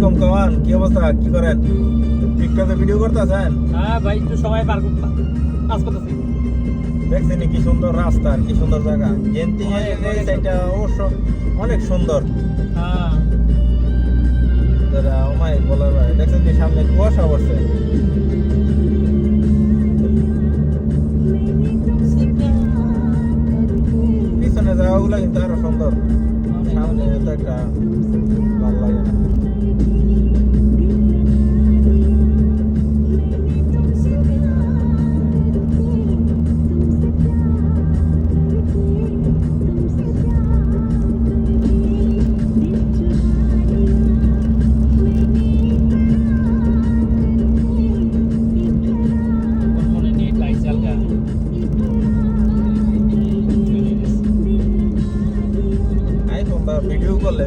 আলাইকুম কামান, কি অবস্থা? কি করেন? টিকটকে ভিডিও করতেছেন? হ্যাঁ ভাই, একটু সময় পার করতাম, কাজ করতেছি। দেখছেন কি সুন্দর রাস্তা, আর কি সুন্দর জায়গা। জেন্তি এই সাইডটা অবশ্য অনেক সুন্দর। হ্যাঁ, ওমাই বলার ভাই, দেখছেন কি সামনে কুয়াশা পড়ছে। পিছনে জায়গাগুলো কিন্তু আরো সুন্দর, সামনে তো একটা ভালো লাগে না। মনে নেট লাইট জ্বালগা। আইফোন ভিডিও করলে